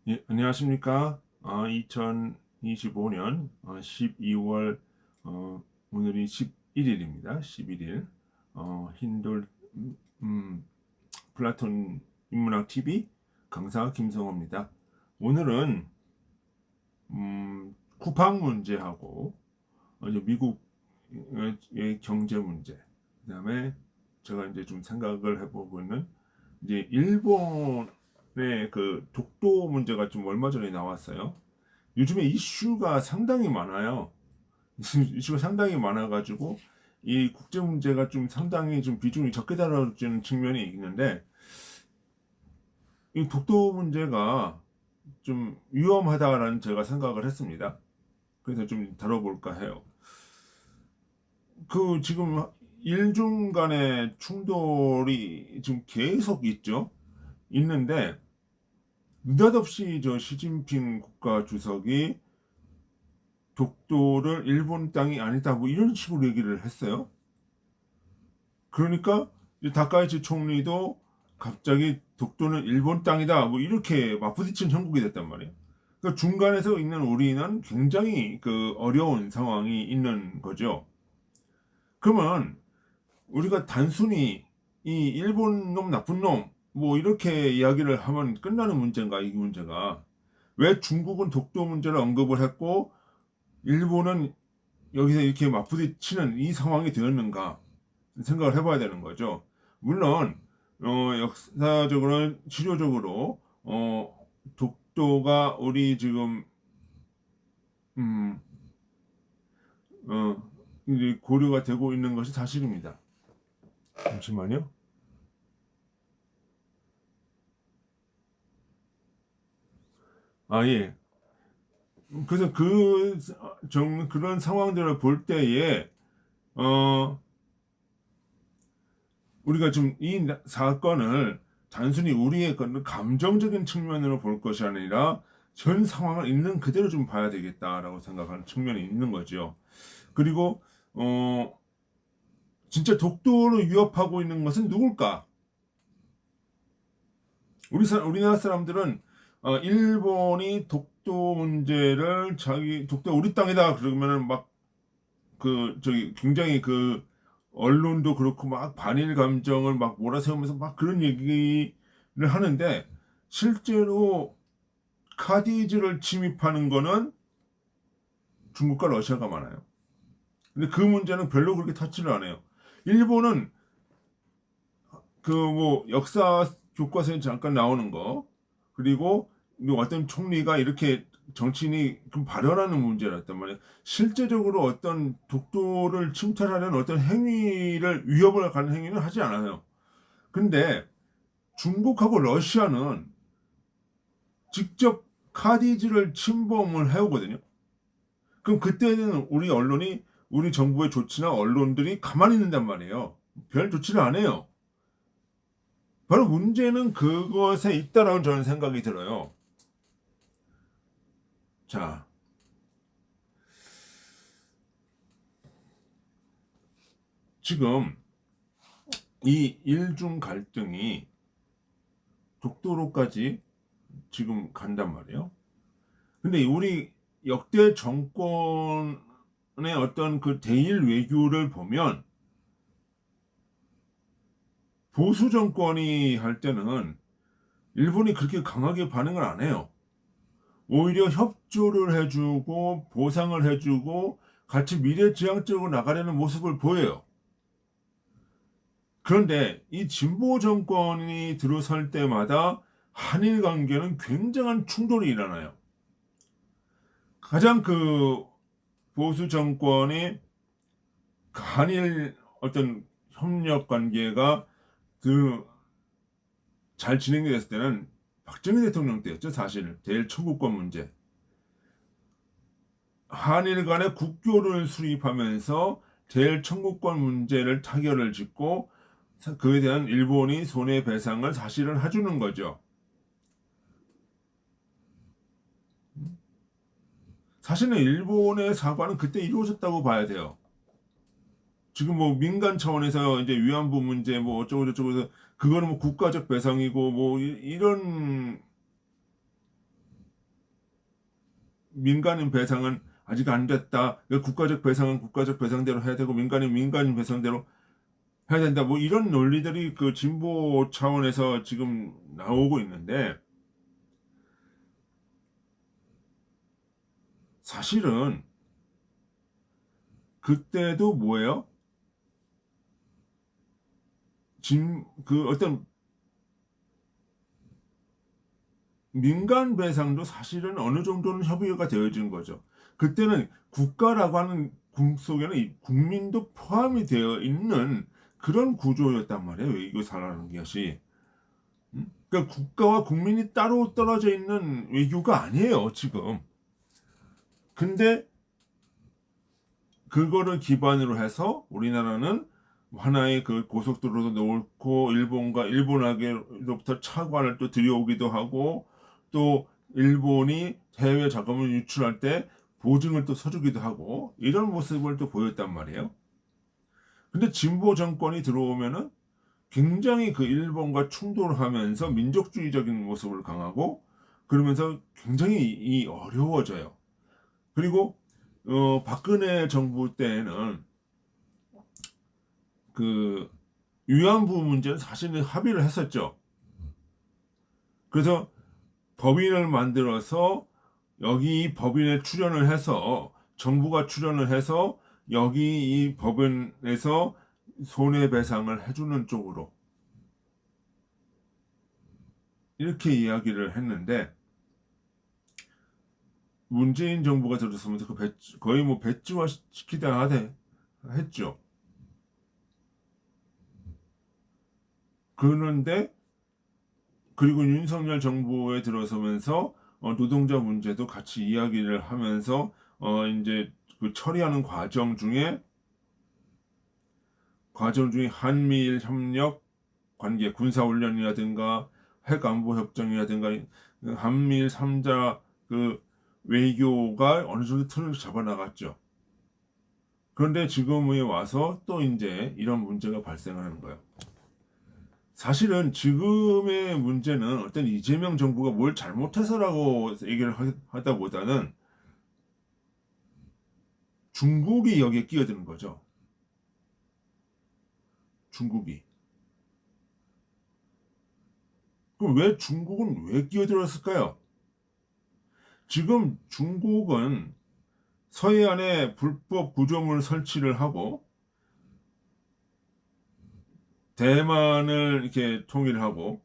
예, 안녕하십니까? 2025년 12월 오늘이 11일입니다. 11일 힌돌 음, 플라톤 인문학 TV 강사 김성호입니다. 오늘은 쿠팡 문제하고 이제 미국의 경제 문제, 그다음에 제가 이제 좀 생각을 해보고 있는 이제 일본의 그 독도 문제가 좀 얼마 전에 나왔어요. 요즘에 이슈가 상당히 많아요. 이슈가 상당히 많아가지고 이 국제 문제가 좀 상당히 좀 비중이 적게 다뤄지는 측면이 있는데, 이 독도 문제가 좀 위험하다라는 제가 생각을 했습니다. 그래서 좀 다뤄볼까 해요. 그 지금 일중 간의 충돌이 지금 계속 있는데 느닷없이 저 시진핑 국가 주석이 독도를 일본 땅이 아니다 뭐 이런 식으로 얘기를 했어요. 그러니까 다카이치 총리도 갑자기 독도는 일본 땅이다 뭐 이렇게 맞부딪힌 형국이 됐단 말이에요. 그러니까 중간에서 있는 우리는 굉장히 그 어려운 상황이 있는 거죠. 그러면 우리가 단순히 이 일본 놈 나쁜 놈 뭐 이렇게 이야기를 하면 끝나는 문제인가, 이 문제가? 왜 중국은 독도 문제를 언급을 했고 일본은 여기서 이렇게 맞부딪히는 이 상황이 되었는가 생각을 해봐야 되는 거죠. 물론 역사적으로 치료적으로 독도가 우리 지금 음, 어, 이제 고려가 되고 있는 것이 사실입니다. 잠시만요. 예. 그래서 그런 상황들을 볼 때에 어, 우리가 좀 이 사건을 단순히 우리의 그런 감정적인 측면으로 볼 것이 아니라 전 상황을 있는 그대로 좀 봐야 되겠다라고 생각하는 측면이 있는 거죠. 그리고 어, 진짜 독도를 위협하고 있는 것은 누굴까? 우리나라 사람들은 일본이 독도 문제를 자기 독도 우리 땅이다 그러면은 막 그 저기 굉장히 그 언론도 그렇고 막 반일 감정을 막 몰아세우면서 막 그런 얘기를 하는데, 실제로 카디즈를 침입하는 거는 중국과 러시아가 많아요. 근데 그 문제는 별로 그렇게 터치를 안 해요. 일본은 그 뭐 역사 교과서에 잠깐 나오는 거, 그리고 어떤 총리가 이렇게 정치인이 좀 발언하는 문제였단 말이에요. 실제적으로 어떤 독도를 침탈하는 어떤 행위를 위협을 가는 행위는 하지 않아요. 근데 중국하고 러시아는 직접 카디지를 침범을 해오거든요. 그럼 그때는 우리 언론이 우리 정부의 조치나 언론들이 가만히 있는단 말이에요. 별 조치를 안 해요. 바로 문제는 그것에 있다라고 저는 생각이 들어요. 자, 지금 이 일중 갈등이 독도로까지 지금 간단 말이에요. 근데 우리 역대 정권의 어떤 그 대일 외교를 보면 보수 정권이 할 때는 일본이 그렇게 강하게 반응을 안 해요. 오히려 협조를 해주고 보상을 해주고 같이 미래지향적으로 나가려는 모습을 보여요. 그런데 이 진보 정권이 들어설 때마다 한일 관계는 굉장한 충돌이 일어나요. 가장 그 보수 정권의 한일 어떤 협력 관계가 그 잘 진행이 됐을 때는 박정희 대통령 때였죠, 사실. 대일 청구권 문제. 한일 간의 국교를 수립하면서 대일 청구권 문제를 타결을 짓고 그에 대한 일본이 손해배상을 사실은 해주는 거죠. 사실은 일본의 사과는 그때 이루어졌다고 봐야 돼요. 지금 뭐 민간 차원에서 이제 위안부 문제 뭐 어쩌고 저쩌고 해서 그거는 뭐 국가적 배상이고 뭐 이런 민간인 배상은 아직 안 됐다. 국가적 배상은 국가적 배상대로 해야 되고 민간인 민간인 배상대로 해야 된다. 뭐 이런 논리들이 그 진보 차원에서 지금 나오고 있는데 사실은 그때도 뭐예요? 그 어떤 민간 배상도 사실은 어느 정도는 협의가 되어진 거죠. 그때는 국가라고 하는 속에는 국민도 포함이 되어 있는 그런 구조였단 말이에요. 외교사라는 것이. 그러니까 국가와 국민이 따로 떨어져 있는 외교가 아니에요, 지금. 근데 그거를 기반으로 해서 우리나라는 하나의 그 고속도로도 놓고 일본하게로부터 차관을 또 들여오기도 하고 또 일본이 해외 자금을 유출할 때 보증을 또 서주기도 하고 이런 모습을 또 보였단 말이에요. 근데 진보 정권이 들어오면은 굉장히 그 일본과 충돌하면서 민족주의적인 모습을 강하고 그러면서 굉장히 어려워져요. 그리고 박근혜 정부 때에는 그 위안부 문제는 사실은 합의를 했었죠. 그래서 법인을 만들어서 여기 법인에 출연을 해서 정부가 출연을 해서 여기 이 법인에서 손해배상을 해주는 쪽으로 이렇게 이야기를 했는데 문재인 정부가 들어서면서 거의 뭐 배지화 시키다 하대 했죠. 그런데 그리고 윤석열 정부에 들어서면서 노동자 문제도 같이 이야기를 하면서 이제 그 처리하는 과정 중에 한미일 협력 관계 군사훈련이라든가 핵안보협정이라든가 한미일 3자 그 외교가 어느 정도 틀을 잡아나갔죠. 그런데 지금에 와서 또 이제 이런 문제가 발생하는 거예요. 사실은 지금의 문제는 어떤 이재명 정부가 뭘 잘못해서라고 얘기를 하다보다는 중국이 여기에 끼어드는 거죠. 중국이. 그럼 왜 중국은 왜 끼어들었을까요? 지금 중국은 서해안에 불법 구조물 설치를 하고 대만을 이렇게 통일하고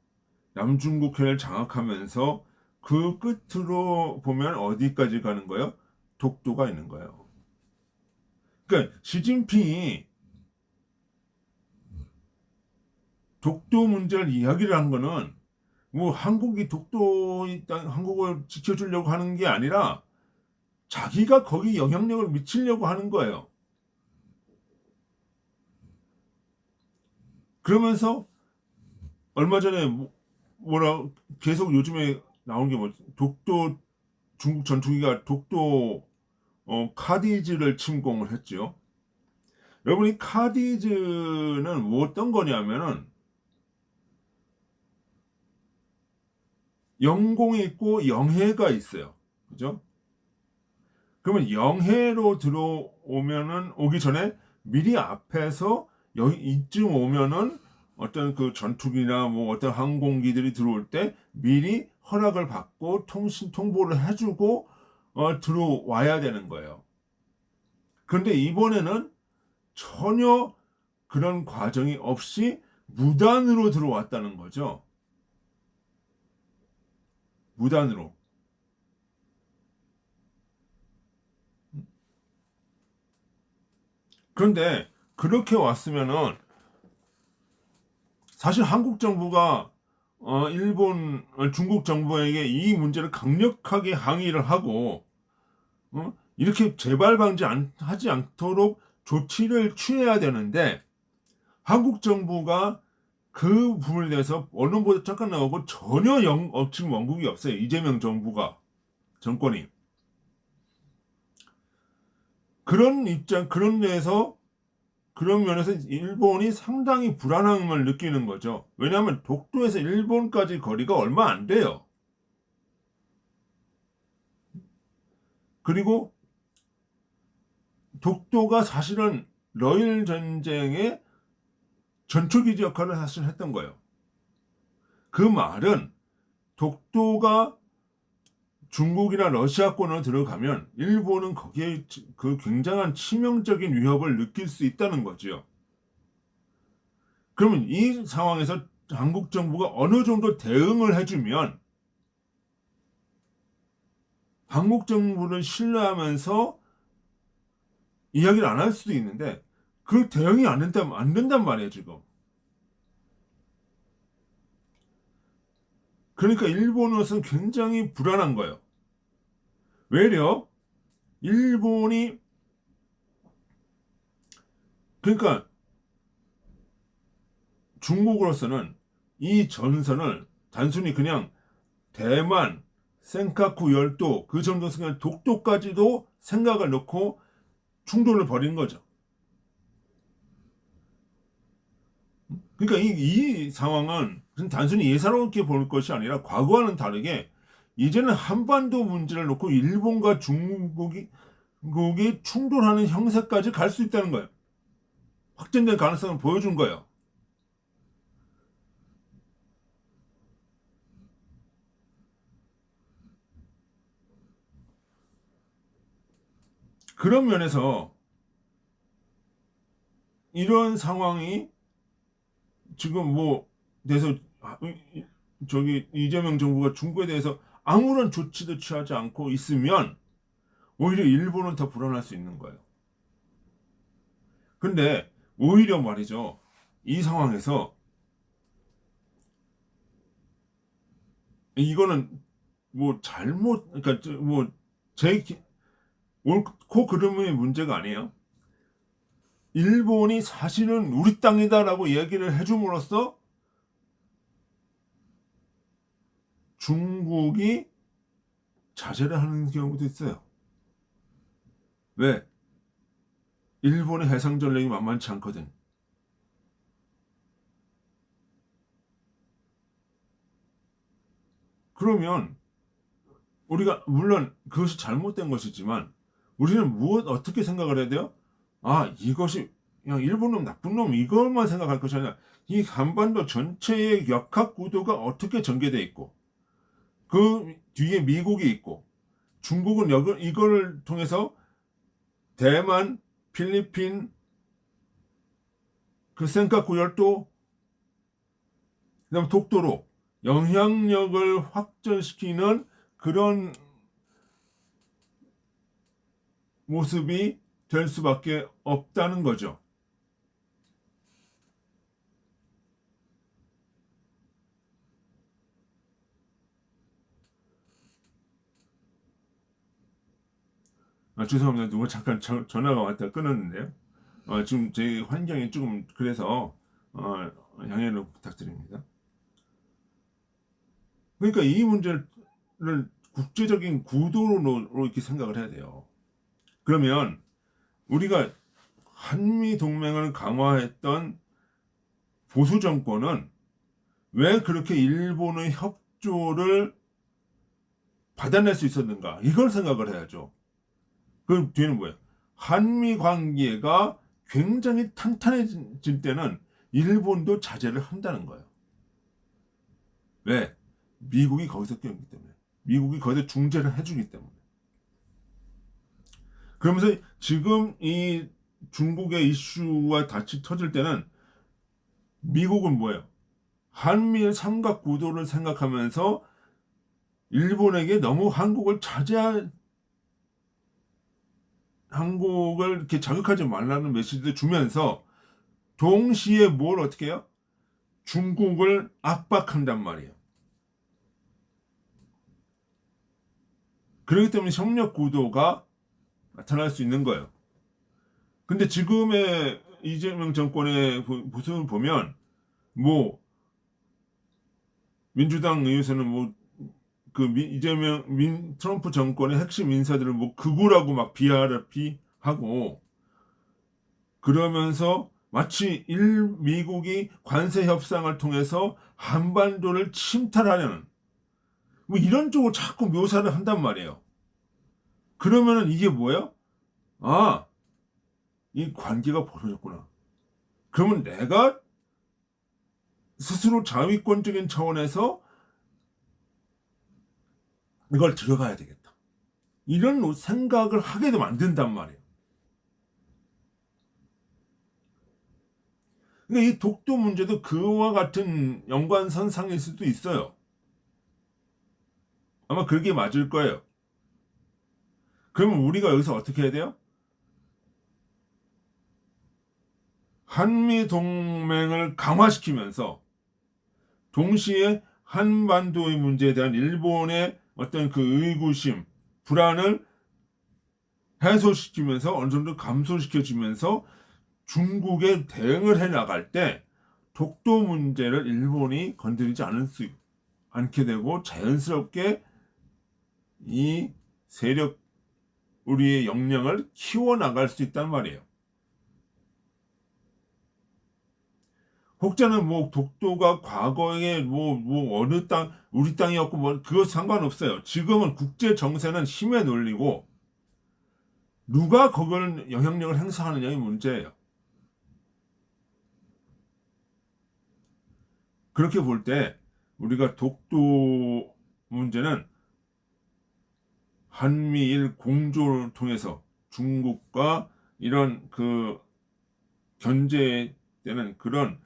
남중국해를 장악하면서 그 끝으로 보면 어디까지 가는 거예요? 독도가 있는 거예요. 그러니까 시진핑이 독도 문제를 이야기를 한 거는 뭐 한국이 한국을 지켜주려고 하는 게 아니라 자기가 거기 영향력을 미치려고 하는 거예요. 그러면서 얼마 전에 뭐라 계속 요즘에 나온 게 독도 중국 전투기가 독도 카디즈를 침공을 했죠. 여러분이 카디즈는 뭐 어떤 거냐면은 영공이 있고 영해가 있어요. 그죠? 그러면 영해로 들어오면은 오기 전에 미리 앞에서 여기 이쯤 오면은 어떤 그 전투기나 뭐 어떤 항공기들이 들어올 때 미리 허락을 받고 통보를 해주고 들어와야 되는 거예요. 그런데 이번에는 전혀 그런 과정이 없이 무단으로 들어왔다는 거죠. 무단으로. 그런데 그렇게 왔으면은 사실 한국 정부가 중국 정부에게 이 문제를 강력하게 항의를 하고 이렇게 재발 하지 않도록 조치를 취해야 되는데 한국 정부가 그 부분에 대해서 언론 보도 잠깐 나오고 전혀 지금 원국이 없어요. 이재명 정권이. 그런 면에서 일본이 상당히 불안함을 느끼는 거죠. 왜냐하면 독도에서 일본까지 거리가 얼마 안 돼요. 그리고 독도가 사실은 러일 전쟁의 전초기지 역할을 사실 했던 거예요. 그 말은 독도가 중국이나 러시아권으로 들어가면 일본은 거기에 그 굉장한 치명적인 위협을 느낄 수 있다는 거죠. 그러면 이 상황에서 한국 정부가 어느 정도 대응을 해주면 한국 정부를 신뢰하면서 이야기를 안 할 수도 있는데 그 대응이 안 된단 말이에요, 지금. 그러니까 일본으로서는 굉장히 불안한 거예요. 외려 일본이 그러니까 중국으로서는 이 전선을 단순히 그냥 대만, 센카쿠 열도 그 정도 생각 독도까지도 생각을 넣고 충돌을 벌인 거죠. 그러니까 이 상황은 단순히 예사롭게 볼 것이 아니라 과거와는 다르게 이제는 한반도 문제를 놓고 일본과 중국이 충돌하는 형세까지 갈 수 있다는 거예요. 확전된 가능성을 보여준 거예요. 그런 면에서 이런 상황이 지금 뭐 돼서 저기 이재명 정부가 중국에 대해서 아무런 조치도 취하지 않고 있으면 오히려 일본은 더 불안할 수 있는 거예요. 근데 오히려 말이죠. 이 상황에서 이거는 뭐 잘못 그러니까 뭐제 옳고 그름의 문제가 아니에요. 일본이 사실은 우리 땅이다라고 얘기를 해줌으로써 중국이 자제를 하는 경우도 있어요. 왜? 일본의 해상 전력이 만만치 않거든. 그러면 우리가 물론 그것이 잘못된 것이지만 우리는 어떻게 생각을 해야 돼요? 아, 이것이 그냥 일본 놈 나쁜 놈 이것만 생각할 것이 아니라 이 한반도 전체의 역학 구도가 어떻게 전개돼 있고 그 뒤에 미국이 있고 중국은 이걸 통해서 대만, 필리핀, 그 센카쿠 열도, 그다음 독도로 영향력을 확전시키는 그런 모습이 될 수밖에 없다는 거죠. 죄송합니다. 누가 잠깐 전화가 왔다 끊었는데요. 지금 제 환경이 조금 그래서 양해를 부탁드립니다. 그러니까 이 문제를 국제적인 구도로 이렇게 생각을 해야 돼요. 그러면 우리가 한미 동맹을 강화했던 보수 정권은 왜 그렇게 일본의 협조를 받아낼 수 있었는가? 이걸 생각을 해야죠. 그 뒤에는 뭐예요? 한미 관계가 굉장히 탄탄해질 때는 일본도 자제를 한다는 거예요. 왜? 미국이 거기서 끼었기 때문에. 미국이 거기서 중재를 해주기 때문에. 그러면서 지금 이 중국의 이슈와 같이 터질 때는 미국은 뭐예요? 한미의 삼각 구도를 생각하면서 일본에게 너무 한국을 이렇게 자극하지 말라는 메시지를 주면서 동시에 뭘 어떻게 해요? 중국을 압박한단 말이에요. 그렇기 때문에 협력 구도가 나타날 수 있는 거예요. 근데 지금의 이재명 정권의 모습을 보면 뭐 민주당 의회에서는 뭐 그 트럼프 정권의 핵심 인사들을 뭐 극우라고 막 비하하고 그러면서 마치 미국이 관세 협상을 통해서 한반도를 침탈하려는 뭐 이런 쪽으로 자꾸 묘사를 한단 말이에요. 그러면은 이게 뭐예요? 아, 이 관계가 벌어졌구나. 그러면 내가 스스로 자위권적인 차원에서 이걸 들어가야 되겠다. 이런 생각을 하게 만든단 말이에요. 그러니까 이 독도 문제도 그와 같은 연관선상일 수도 있어요. 아마 그게 맞을 거예요. 그러면 우리가 여기서 어떻게 해야 돼요? 한미 동맹을 강화시키면서 동시에 한반도의 문제에 대한 일본의 어떤 그 의구심, 불안을 해소시키면서 어느 정도 감소시켜주면서 중국에 대응을 해 나갈 때 독도 문제를 일본이 건드리지 않게 되고 자연스럽게 이 세력 우리의 역량을 키워나갈 수 있단 말이에요. 혹자는 뭐 독도가 과거에 뭐 어느 땅 우리 땅이었고 뭐 그거 상관없어요. 지금은 국제 정세는 힘에 놀리고 누가 그걸 영향력을 행사하느냐의 문제예요. 그렇게 볼 때 우리가 독도 문제는 한미일 공조를 통해서 중국과 이런 그 견제되는 그런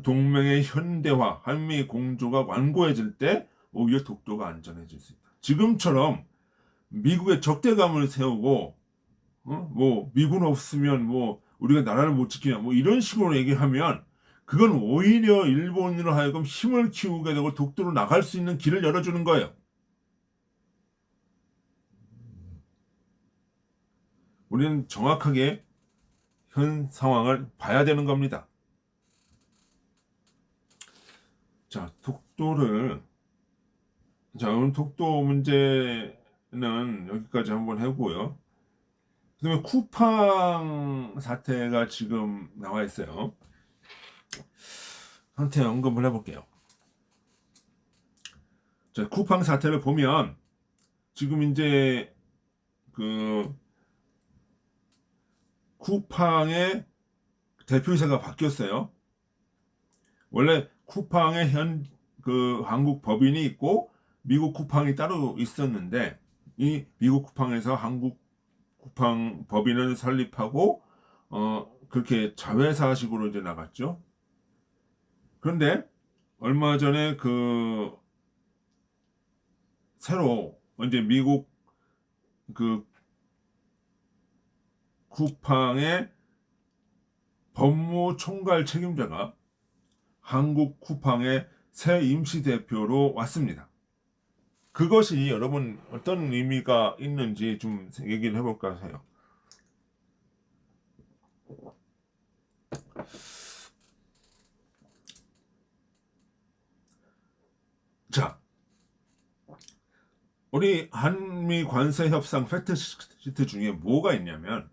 동맹의 현대화, 한미 공조가 완고해질 때 오히려 독도가 안전해질 수 있다. 지금처럼 미국의 적대감을 세우고 뭐 미군 없으면 뭐 우리가 나라를 못 지키냐 뭐 이런 식으로 얘기하면 그건 오히려 일본으로 하여금 힘을 키우게 되고 독도로 나갈 수 있는 길을 열어주는 거예요. 우리는 정확하게 현 상황을 봐야 되는 겁니다. 자, 오늘 독도 문제는 여기까지 한번 해보고요. 그다음에 쿠팡 사태가 지금 나와 있어요. 한테 언급을 해볼게요. 자, 쿠팡 사태를 보면 지금 이제 그 쿠팡의 대표이사가 바뀌었어요. 원래 쿠팡의 그 한국 법인이 있고 미국 쿠팡이 따로 있었는데 이 미국 쿠팡에서 한국 쿠팡 법인을 설립하고 그렇게 자회사식으로 이제 나갔죠. 그런데 얼마 전에 그 새로 이제 미국 그 쿠팡의 법무 총괄 책임자가 한국 쿠팡의 새 임시 대표로 왔습니다. 그것이 여러분 어떤 의미가 있는지 좀 얘기를 해볼까 해요. 자, 우리 한미 관세 협상 팩트시트 중에 뭐가 있냐면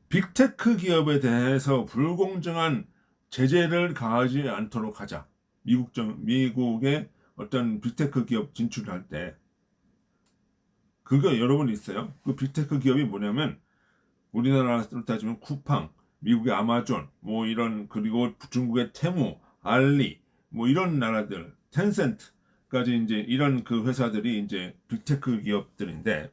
빅테크 기업에 대해서 불공정한 제재를 가하지 않도록 하자. 미국의 어떤 빅테크 기업 진출할 때 그거 여러분 있어요. 그 빅테크 기업이 뭐냐면 우리나라로 따지면 쿠팡, 미국의 아마존, 뭐 이런 그리고 중국의 테무, 알리, 뭐 이런 나라들, 텐센트까지 이제 이런 그 회사들이 이제 빅테크 기업들인데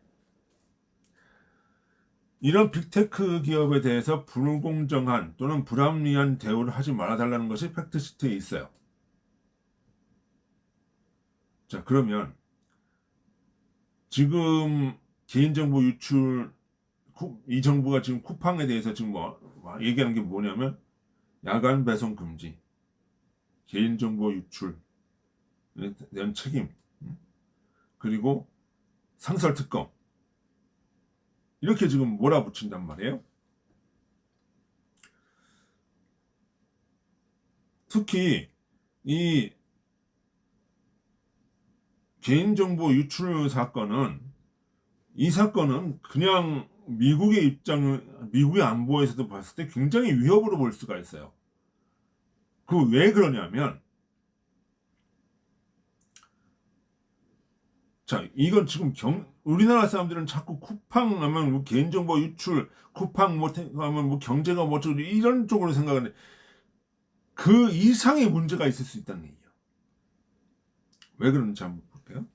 이런 빅테크 기업에 대해서 불공정한 또는 불합리한 대우를 하지 말아달라는 것이 팩트시트에 있어요. 자, 그러면 지금 개인정보 유출 이 정부가 지금 쿠팡에 대해서 지금 뭐 얘기하는 게 뭐냐면 야간 배송 금지, 개인정보 유출에 대한 책임, 그리고 상설 특검 이렇게 지금 몰아붙인단 말이에요. 특히 이 개인정보 유출 사건은 이 사건은 그냥 미국의 안보에서도 봤을 때 굉장히 위협으로 볼 수가 있어요. 그 왜 그러냐면 자, 이건 지금 우리나라 사람들은 자꾸 쿠팡 하면 뭐 개인정보 유출, 쿠팡 뭐 하면 뭐 경제가 뭐 어쩌고 이런 쪽으로 생각하는데 그 이상의 문제가 있을 수 있다는 얘기예요. 왜 그런지 한번 볼게요.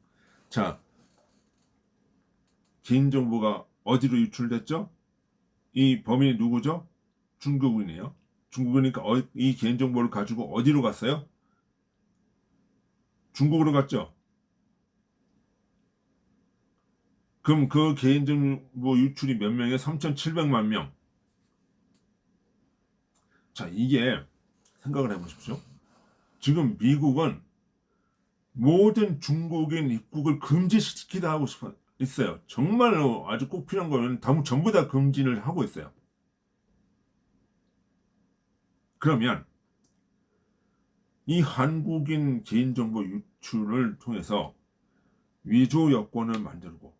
자, 개인정보가 어디로 유출됐죠? 이 범인이 누구죠? 중국인이에요. 중국이니까 이 개인정보를 가지고 어디로 갔어요? 중국으로 갔죠? 그럼 그 개인정보 유출이 몇 명이에요? 3,700만 명. 자, 이게 생각을 해보십시오. 지금 미국은 모든 중국인 입국을 금지시키다 하고 있어요. 정말로 아주 꼭 필요한 거는 전부 다 금지를 하고 있어요. 그러면 이 한국인 개인정보 유출을 통해서 위조 여권을 만들고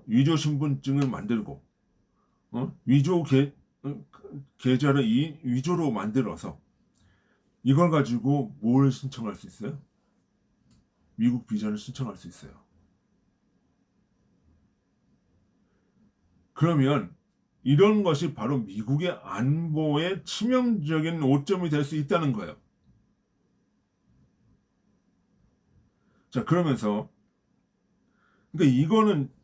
위조 신분증을 만들고 위조 계좌를 위조로 만들어서 이걸 가지고 뭘 신청할 수 있어요? 미국 비자를 신청할 수 있어요. 그러면 이런 것이 바로 미국의 안보에 치명적인 오점이 될 수 있다는 거예요. 자, 그러면서 그러니까 이거는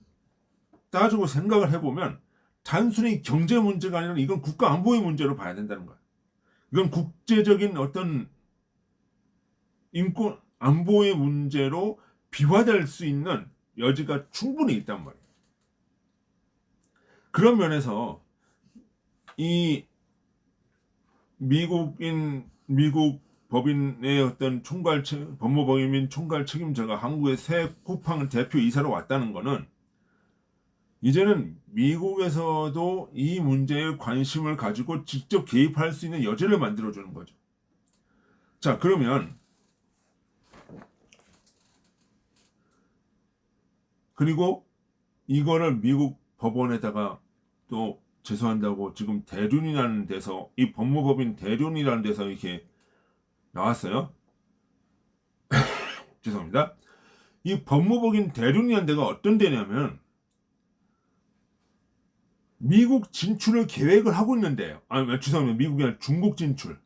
따지고 생각을 해보면 단순히 경제 문제가 아니라 이건 국가 안보의 문제로 봐야 된다는 거예요. 이건 국제적인 어떤 인권 안보의 문제로 비화될 수 있는 여지가 충분히 있단 말이에요. 그런 면에서 이 미국 법인의 어떤 법무법인 총괄 책임자가 한국의 새 쿠팡 대표 이사로 왔다는 거는 이제는 미국에서도 이 문제에 관심을 가지고 직접 개입할 수 있는 여지를 만들어주는 거죠. 자, 그러면 그리고 이거를 미국 법원에다가 또 제소한다고 지금 대륜이라는 데서 이 법무법인 대륜이라는 데서 이렇게 나왔어요. 죄송합니다. 이 법무법인 대륜이라는 데가 어떤 데냐면 미국 진출을 계획을 하고 있는데요. 죄송합니다. 미국이 아니라 중국 진출.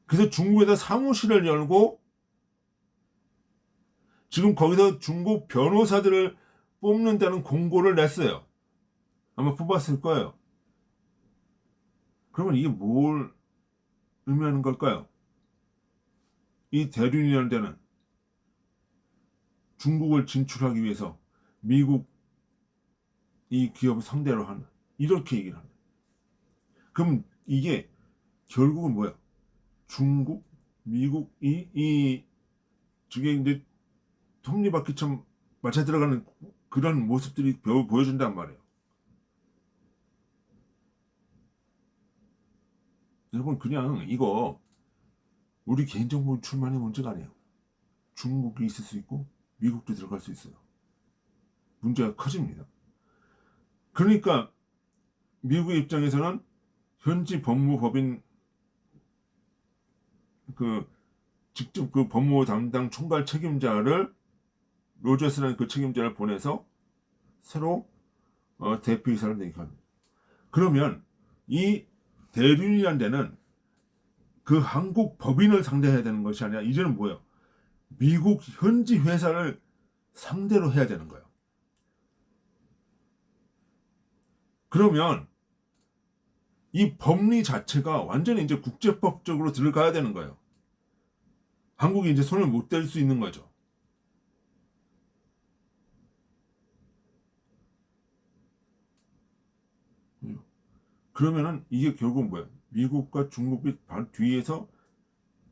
그래서 중국에다 사무실을 열고 지금 거기서 중국 변호사들을 뽑는다는 공고를 냈어요. 아마 뽑았을 거예요. 그러면 이게 뭘 의미하는 걸까요? 이 대륜이라는 데는 중국을 진출하기 위해서 미국 이 기업을 상대로 하는 이렇게 얘기를 합니다. 그럼 이게 결국은 뭐야? 중국, 미국 저게 이제 톱니바퀴처럼 맞아 들어가는 그런 모습들이 보여준단 말이에요. 여러분 그냥 이거 우리 개인정보 출만의 문제가 아니에요. 중국이 있을 수 있고 미국도 들어갈 수 있어요. 문제가 커집니다. 그러니까 미국의 입장에서는 현지 법무법인 직접 그 법무 담당 총괄 책임자를 로저스라는 그 책임자를 보내서 새로 대표이사를 내기합니다. 그러면 이 대륜이라는 데는 그 한국 법인을 상대해야 되는 것이 아니라 이제는 뭐예요? 미국 현지 회사를 상대로 해야 되는 거예요. 그러면 이 법리 자체가 완전히 이제 국제법적으로 들어가야 되는 거예요. 한국이 이제 손을 못 댈 수 있는 거죠. 그러면은 이게 결국 뭐야? 미국과 중국이 뒤에서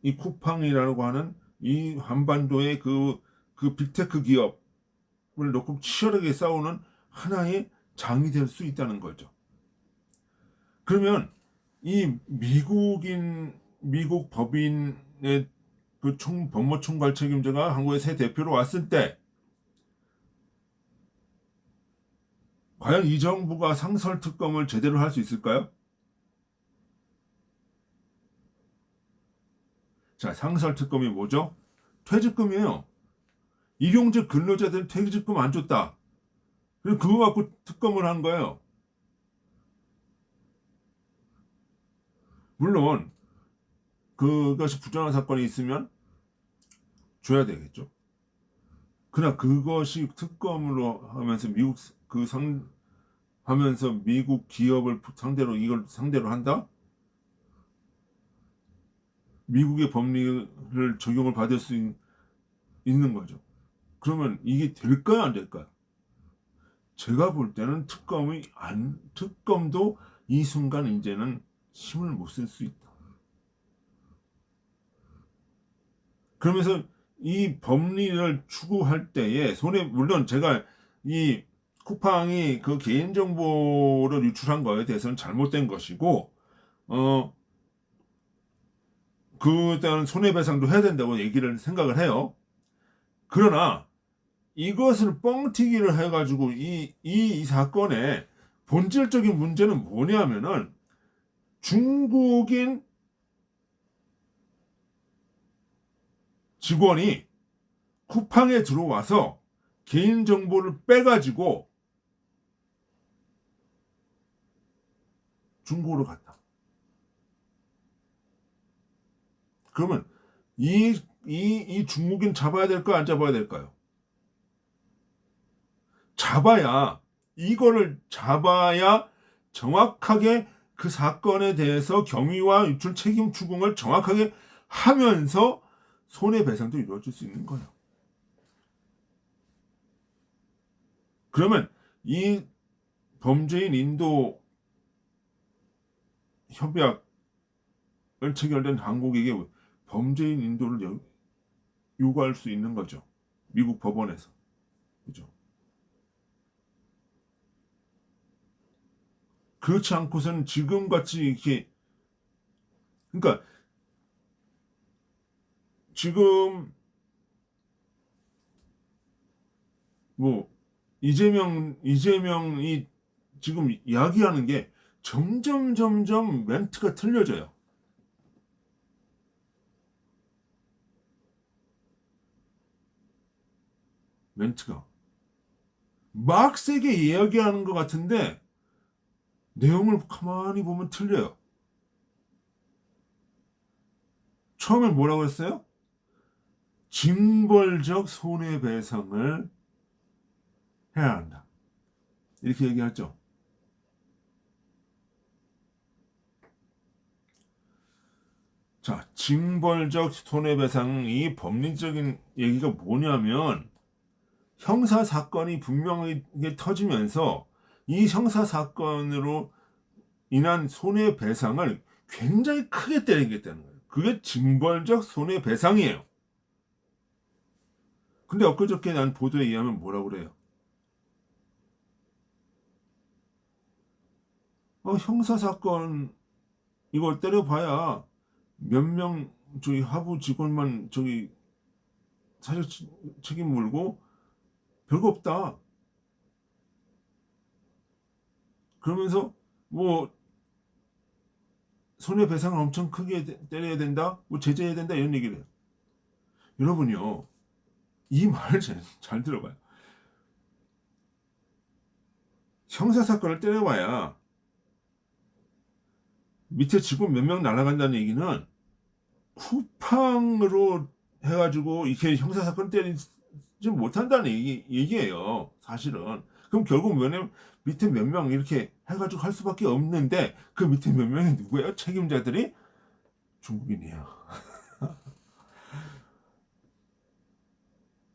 이 쿠팡이라고 하는 이 한반도의 그 빅테크 기업을 놓고 치열하게 싸우는 하나의 장이 될 수 있다는 거죠. 그러면 이 미국 법인의 그 법무총괄 책임자가 한국의 새 대표로 왔을 때 과연 이 정부가 상설특검을 제대로 할 수 있을까요? 자, 상설특검이 뭐죠? 퇴직금이에요. 일용직 근로자들 퇴직금 안 줬다. 그래서 그거 갖고 특검을 한 거예요. 물론 그것이 부정한 사건이 있으면 줘야 되겠죠. 그러나 그것이 특검으로 하면서 하면서 미국 기업을 상대로 이걸 상대로 한다? 미국의 법리를 적용을 받을 수 있는 거죠. 그러면 이게 될까요, 안 될까요? 제가 볼 때는 특검도 이 순간 이제는 힘을 못 쓸 수 있다. 그러면서 이 법리를 추구할 때에 물론 제가 이 쿠팡이 그 개인정보를 유출한 거에 대해서는 잘못된 것이고, 그때는 손해배상도 해야 된다고 생각을 해요. 그러나 이것을 뻥튀기를 해가지고 이 사건의 본질적인 문제는 뭐냐면은 중국인 직원이 쿠팡에 들어와서 개인정보를 빼가지고 중국으로 갔다. 그러면 이 중국인 잡아야 될까, 안 잡아야 될까요? 이거를 잡아야 정확하게 그 사건에 대해서 경위와 유출 책임 추궁을 정확하게 하면서 손해배상도 이루어질 수 있는 거예요. 그러면 이 범죄인 인도 협약을 체결된 한국에게 범죄인 인도를 요구할 수 있는 거죠. 미국 법원에서. 그죠? 그렇지 않고서는 지금같이 이렇게, 그러니까 지금 뭐 이재명이 지금 이야기하는 게 점점 멘트가 틀려져요. 멘트가 막 세게 이야기하는 것 같은데 내용을 가만히 보면 틀려요. 처음에 뭐라고 했어요? 징벌적 손해배상을 해야 한다. 이렇게 얘기하죠. 자, 징벌적 손해배상이 법리적인 얘기가 뭐냐면 형사 사건이 분명히 터지면서 이 형사 사건으로 인한 손해배상을 굉장히 크게 때리겠다는 거예요. 그게 징벌적 손해배상이에요. 근데 엊그저께 난 보도에 의하면 뭐라고 그래요? 형사 사건 이걸 때려봐야 몇 명 저기 하부 직원만 저기 사실 책임 물고 별거 없다. 그러면서 뭐 손해배상을 엄청 크게 때려야 된다, 뭐 제재해야 된다 이런 얘기를 해요. 여러분요, 이 말을 잘 들어봐요. 형사 사건을 때려봐야 밑에 직원 몇 명 날아간다는 얘기는 쿠팡으로 해가지고 이렇게 형사 사건 때리지 못한다는 얘기예요. 사실은. 그럼 결국 밑에 몇 명 이렇게 해가지고 할 수밖에 없는데 그 밑에 몇 명이 누구예요? 책임자들이 중국인이에요.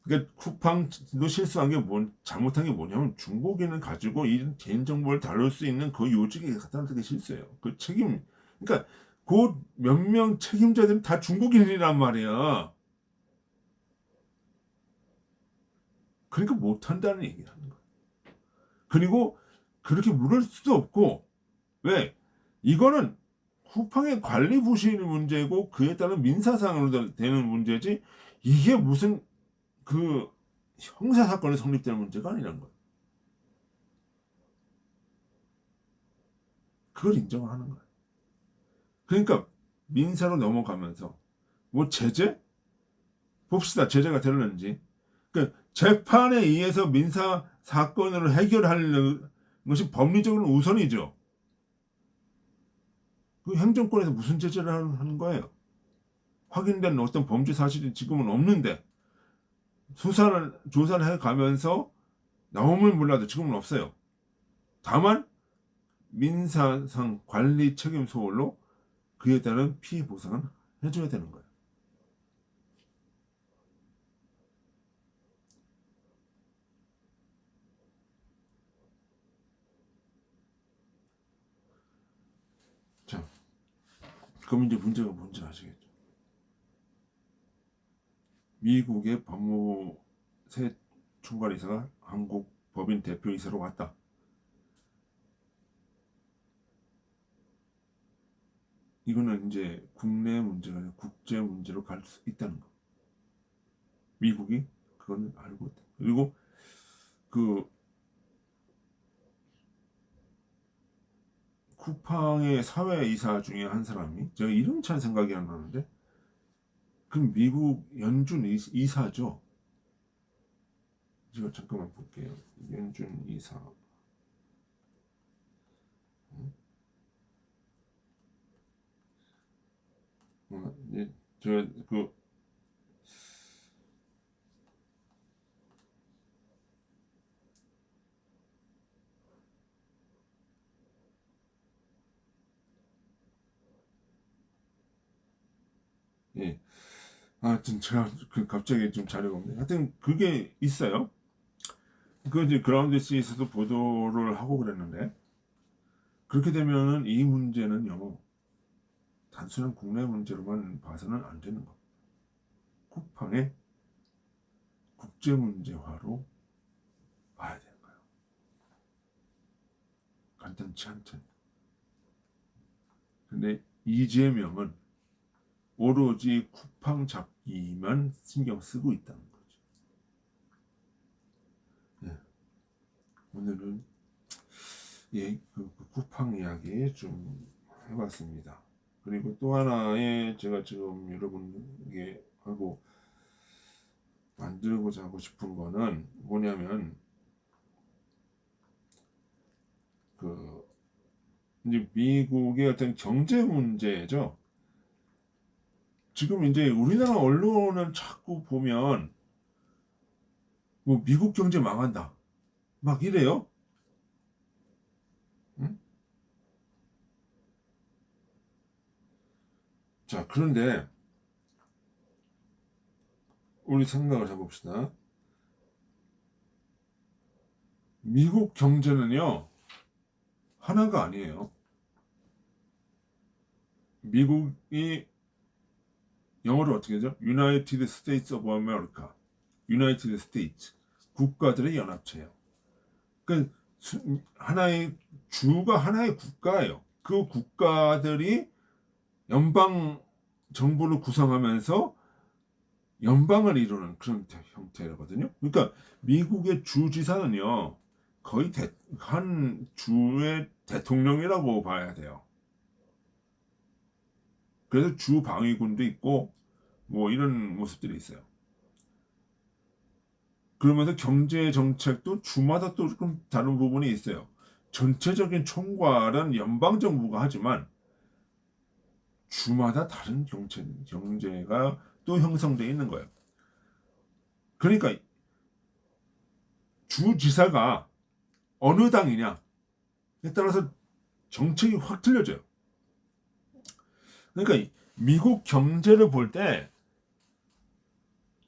그러니까 쿠팡도 실수한 게 잘못한 게 뭐냐면 중국인을 가지고 이 개인정보를 다룰 수 있는 그 요직에 갖다 놓는 게 실수예요. 그러니까 그 몇 명 책임자들은 다 중국인이란 말이야. 그러니까 못한다는 얘기를 하는 거야. 그리고 그렇게 물을 수도 없고, 왜? 이거는 쿠팡의 관리 부실이 문제고 그에 따른 민사상으로 되는 문제지 이게 무슨 그 형사 사건이 성립되는 문제가 아니라는 거예요. 그걸 인정을 하는 거예요. 그러니까 민사로 넘어가면서 뭐 제재? 봅시다. 제재가 되는지. 그 재판에 의해서 민사 사건으로 해결하는 것이 법리적으로 우선이죠. 그 행정권에서 무슨 제재를 하는 거예요? 확인된 어떤 범죄 사실이 지금은 없는데 조사를 해가면서 나오면 몰라도 지금은 없어요. 다만 민사상 관리 책임 소홀로 그에 따른 피해 보상은 해줘야 되는 거예요. 자, 그럼 이제 문제가 뭔지 아시겠죠? 미국의 법무부 새 총괄이사가 한국 법인 대표이사로 왔다. 이거는 이제 국내 문제가 아니라 국제 문제로 갈 수 있다는 거. 미국이 그건 알고 있다. 그리고 그 쿠팡의 사회이사 중에 한 사람이 제가 이름 잘 생각이 안 나는데 그럼 미국 연준 이사죠. 제가 잠깐만 볼게요. 연준 이사. 예, 제가 그 예. 하여튼 제가 갑자기 좀 자료가 없네. 하여튼 그게 있어요. 그 이제 그라운드시에서도 보도를 하고 그랬는데 그렇게 되면은 이 문제는요 단순한 국내 문제로만 봐서는 안 되는 거. 쿠팡의 국제 문제화로 봐야 되는 거예요. 간단치 않죠. 근데 이재명은 오로지 쿠팡 잡기만 신경 쓰고 있다는 거죠. 네. 오늘은 그 쿠팡 이야기 좀 해봤습니다. 그리고 또 하나의 제가 지금 여러분에게 하고 만들고자 하고 싶은 거는 뭐냐면 그 이제 미국의 어떤 경제 문제죠. 지금 이제 우리나라 언론을 자꾸 보면 뭐 미국 경제 망한다 막 이래요. 응? 자, 그런데 우리 생각을 해봅시다. 미국 경제는요 하나가 아니에요. 미국이 영어로 어떻게 하죠? United States of America, United States 국가들의 연합체예요. 그러니까 하나의 주가 하나의 국가예요. 그 국가들이 연방 정부를 구성하면서 연방을 이루는 그런 형태거든요. 그러니까 미국의 주지사는요 거의 한 주의 대통령이라고 봐야 돼요. 그래서 주 방위군도 있고 뭐 이런 모습들이 있어요. 그러면서 경제 정책도 주마다 또 조금 다른 부분이 있어요. 전체적인 총괄은 연방 정부가 하지만 주마다 다른 경제가 또 형성되어 있는 거예요. 그러니까 주지사가 어느 당이냐에 따라서 정책이 확 틀려져요. 그러니까 미국 경제를 볼 때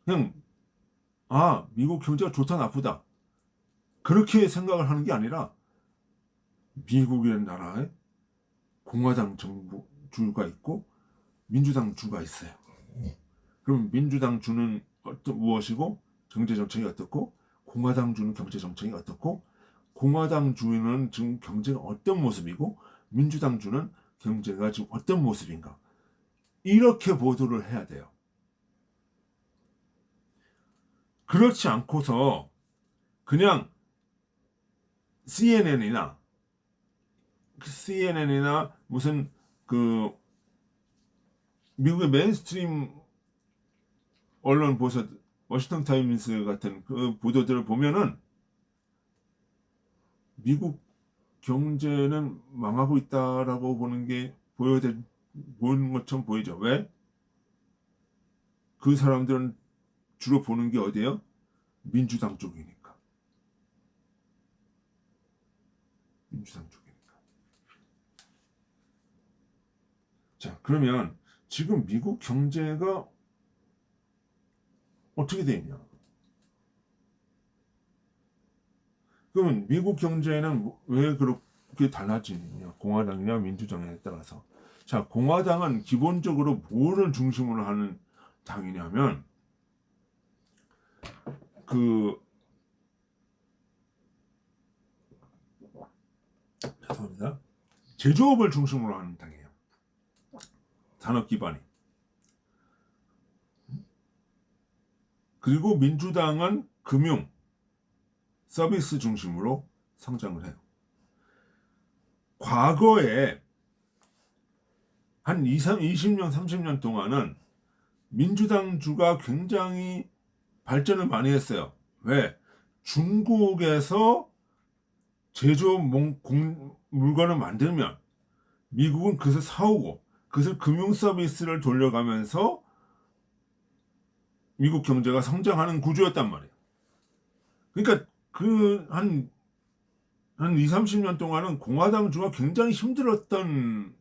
그냥 미국 경제가 좋다 나쁘다 그렇게 생각을 하는 게 아니라 미국이라는 나라에 공화당 정부 주가 있고 민주당 주가 있어요. 그럼 민주당 주는 무엇이고 경제 정책이 어떻고 공화당 주는 경제 정책이 어떻고 공화당 주는 지금 경제가 어떤 모습이고 민주당 주는 경제가 지금 어떤 모습인가 이렇게 보도를 해야 돼요. 그렇지 않고서 그냥 CNN이나 무슨 미국의 메인스트림 언론 보셔 워싱턴 타임스 같은 그 보도들을 보면은 미국 경제는 망하고 있다라고 보이는 것처럼 보이죠. 왜? 그 사람들은 주로 보는 게 어디예요? 민주당 쪽이니까. 민주당 쪽이니까. 자, 그러면 지금 미국 경제가 어떻게 돼 있냐? 그러면 미국 경제는 왜 그렇게 달라지느냐? 공화당이냐 민주당에 따라서. 자, 공화당은 기본적으로 뭐를 중심으로 하는 당이냐면 그 죄송합니다. 제조업을 중심으로 하는 당이에요. 산업 기반이. 그리고 민주당은 금융, 서비스 중심으로 성장을 해요. 과거에 한 20년, 30년 동안은 민주당주가 굉장히 발전을 많이 했어요. 왜? 중국에서 제조업 물건을 만들면 미국은 그것을 사오고 그것을 금융 서비스를 돌려가면서 미국 경제가 성장하는 구조였단 말이에요. 그러니까 한 2, 30년 동안은 공화당주가 굉장히 힘들었던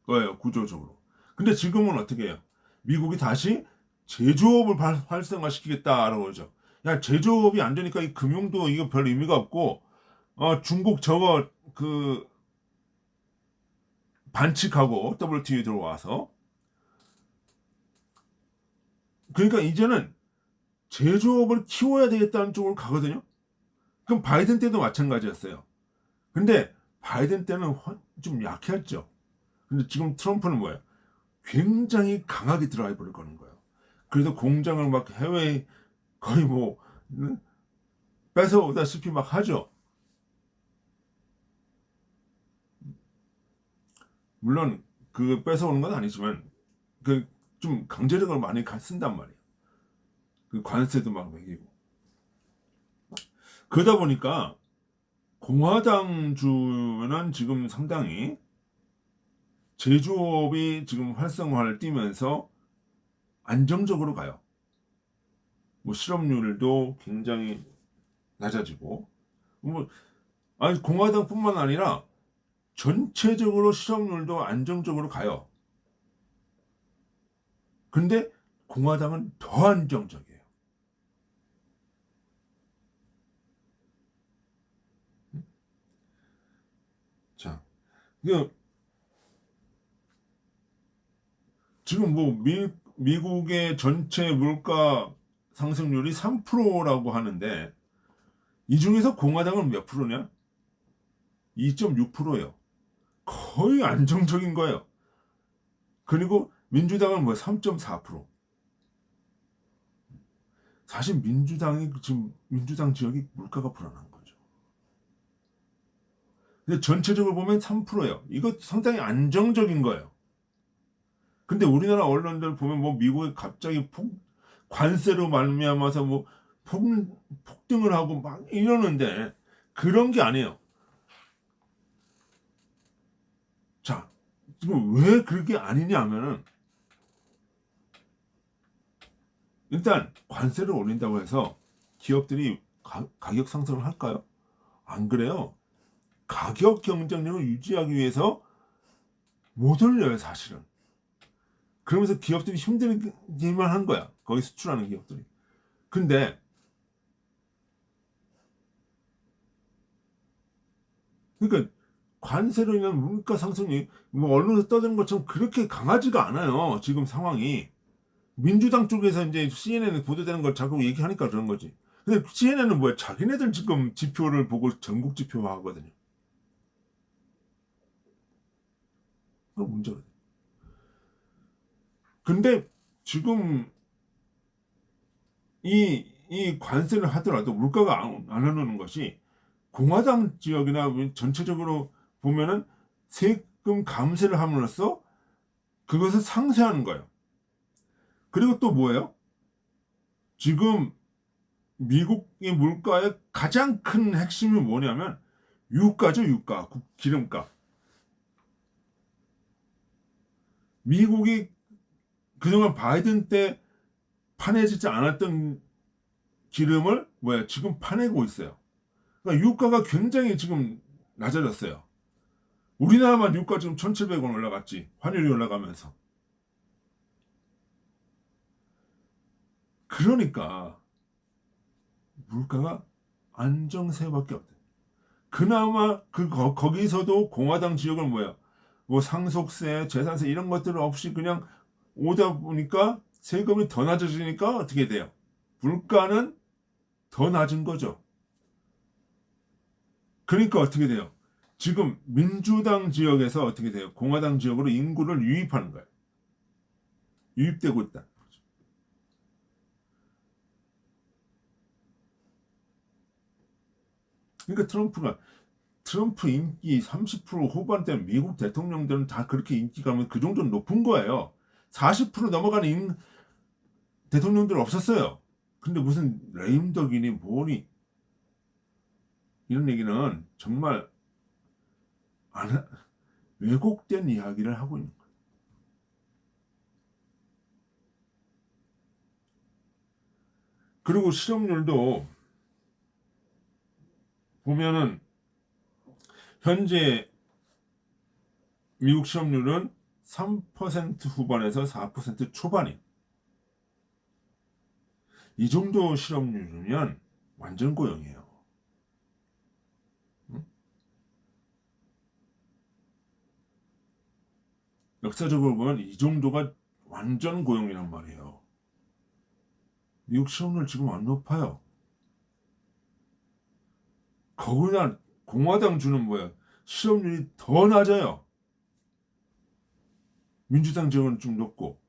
거예요, 구조적으로. 근데 지금은 어떻게 해요? 미국이 다시 제조업을 활성화시키겠다라고 그러죠. 야, 제조업이 안 되니까 이 금융도 이거 별 의미가 없고, 중국 저거 반칙하고 WTO에 들어와서. 그러니까 이제는 제조업을 키워야 되겠다는 쪽으로 가거든요. 그럼 바이든 때도 마찬가지였어요. 근데 바이든 때는 좀 약했죠. 근데 지금 트럼프는 뭐예요? 굉장히 강하게 드라이브를 거는 거예요. 그래서 공장을 막 해외에 거의 뭐 뺏어오다시피 막 하죠. 물론 그 뺏어오는 건 아니지만 그 좀 강제력을 많이 쓴단 말이에요. 그 관세도 막 매기고. 그러다 보니까 공화당주는 지금 상당히 제조업이 지금 활성화를 띠면서 안정적으로 가요. 뭐 실업률도 굉장히 낮아지고, 뭐 아니 공화당뿐만 아니라 전체적으로 실업률도 안정적으로 가요. 근데 공화당은 더 안정적이에요. 자, 지금 뭐 미국의 전체 물가 상승률이 3%라고 하는데 이 중에서 공화당은 몇 프로냐? 2.6%예요. 거의 안정적인 거예요. 그리고 민주당은 뭐 3.4%. 사실 민주당 지역이 물가가 불안한 거죠. 근데 전체적으로 보면 3%예요. 이거 상당히 안정적인 거예요. 근데 우리나라 언론들 보면 뭐 미국이 갑자기 관세로 말미암아서 뭐 폭등을 하고 막 이러는데 그런 게 아니에요. 자, 지금 왜 그게 아니냐 하면은 일단 관세를 올린다고 해서 기업들이 가격 상승을 할까요? 안 그래요. 가격 경쟁력을 유지하기 위해서 못 올려요, 사실은. 그러면서 기업들이 힘들기만 한 거야. 거기 수출하는 기업들이. 근데 그러니까 관세로 인한 물가 상승이 뭐 언론에서 떠드는 것처럼 그렇게 강하지가 않아요. 지금 상황이. 민주당 쪽에서 이제 CNN에 보도되는 걸 자꾸 얘기하니까 그런 거지. 근데 CNN은 뭐야? 자기네들 지금 지표를 보고 전국 지표화하거든요. 그건 문제거든. 근데 지금 이 관세를 하더라도 물가가 안 오르는 것이 공화당 지역이나 전체적으로 보면은 세금 감세를 함으로써 그것을 상쇄하는 거예요. 그리고 또 뭐예요? 지금 미국의 물가의 가장 큰 핵심이 뭐냐면 유가죠, 유가, 기름값. 미국이 그동안 바이든 때 파내지지 않았던 기름을 지금 파내고 있어요. 그러니까 유가가 굉장히 지금 낮아졌어요. 우리나라만 유가 지금 1,700원 올라갔지. 환율이 올라가면서. 그러니까 물가가 안정세밖에 없대. 그나마 거기서도 공화당 지역은 뭐 상속세, 재산세 이런 것들 없이 그냥 오다 보니까 세금이 더 낮아지니까 어떻게 돼요? 물가는 더 낮은 거죠. 그러니까 어떻게 돼요? 지금 민주당 지역에서 어떻게 돼요? 공화당 지역으로 인구를 유입하는 거예요. 유입되고 있다. 그러니까 트럼프 인기 30% 후반대 미국 대통령들은 다 그렇게 인기가 그 정도는 높은 거예요. 40% 넘어가는 대통령들 없었어요. 근데 무슨 레임덕이니 뭐니 이런 얘기는 정말 왜곡된 이야기를 하고 있는 거예요. 그리고 실업률도 보면은 현재 미국 실업률은 3% 후반에서 4% 초반이에요. 이 정도 실업률이면 완전 고용이에요. 응? 역사적으로 보면 이 정도가 완전 고용이란 말이에요. 미국 실업률 지금 안 높아요. 거기다 공화당 주는 실업률이 더 낮아요. 민주당 지역은 좀 높고.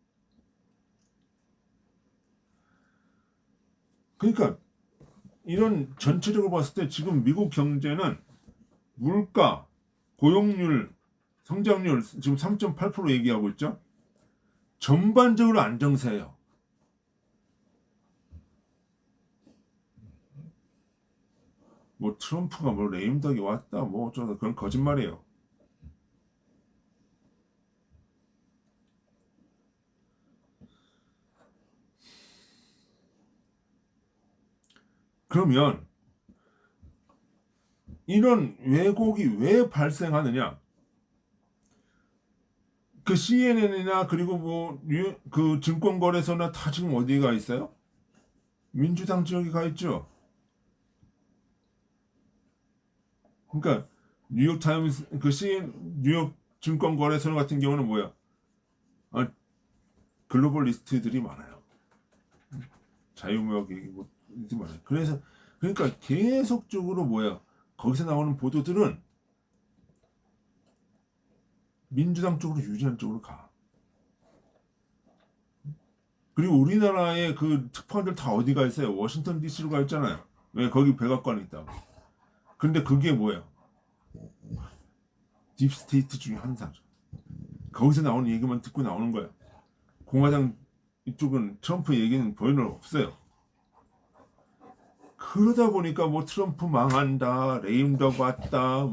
그러니까 이런 전체적으로 봤을 때 지금 미국 경제는 물가, 고용률, 성장률 지금 3.8% 얘기하고 있죠. 전반적으로 안정세예요. 뭐 트럼프가 뭐 레임덕이 왔다 뭐 어쩌다 그런 거짓말이에요. 그러면 이런 왜곡이 왜 발생하느냐? 그 CNN이나 그리고 그 증권거래소나 다 지금 어디가 있어요? 민주당 지역에 가 있죠. 그러니까 뉴욕 타임스 뉴욕 증권거래소 같은 경우는 아, 글로벌 리스트들이 많아요. 자유무역이 뭐 많아요. 그러니까 계속적으로 거기서 나오는 보도들은 민주당 쪽으로 유리한 쪽으로 가. 그리고 우리나라의 그 특파원들 다 어디가 있어요? 워싱턴 DC로 가 있잖아요. 왜 거기 백악관이 있다고. 근데 그게 딥스테이트 중에 한 상. 거기서 나오는 얘기만 듣고 나오는 거야. 공화당 이쪽은 트럼프 얘기는 보이는 없어요. 그러다 보니까 트럼프 망한다, 레임덕 왔다,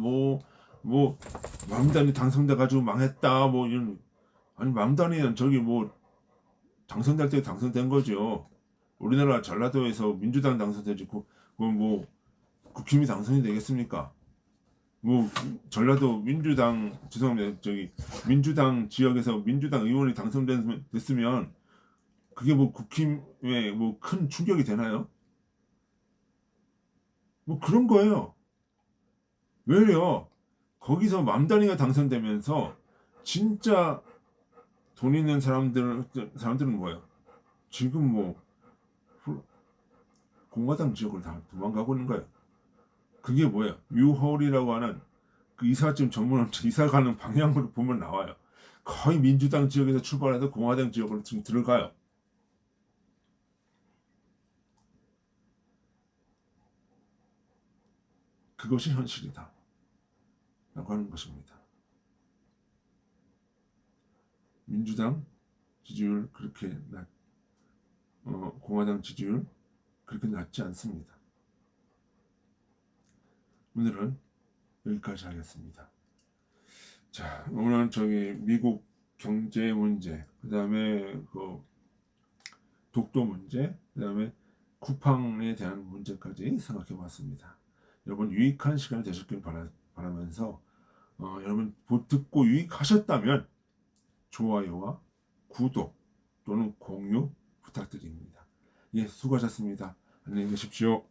맘단이 당선돼가지고 망했다, 이런. 아니 맘단이는 저기 당선될 때 당선된 거죠. 우리나라 전라도에서 민주당 당선되지 국힘이 당선이 되겠습니까? 전라도 민주당 죄송합니다. 저기 민주당 지역에서 민주당 의원이 당선됐으면 그게 국힘에 큰 충격이 되나요? 그런 거예요. 왜요? 거기서 맘단이가 당선되면서 진짜 돈 있는 사람들은 지금 공화당 지역을 다 도망가고 있는 거예요. 그게 유허울이라고 하는 그 이사짐 전문 이사 가는 방향으로 보면 나와요. 거의 민주당 지역에서 출발해서 공화당 지역으로 지금 들어가요. 그것이 현실이다. 라고 하는 것입니다. 민주당 지지율 그렇게 공화당 지지율 그렇게 낮지 않습니다. 오늘은 여기까지 하겠습니다. 자, 오늘은 미국 경제 문제, 그 다음에 그 독도 문제, 그 다음에 쿠팡에 대한 문제까지 생각해 봤습니다. 여러분 유익한 시간이 되셨길 바라면서 여러분 듣고 유익하셨다면 좋아요와 구독 또는 공유 부탁드립니다. 예, 수고하셨습니다. 안녕히 계십시오.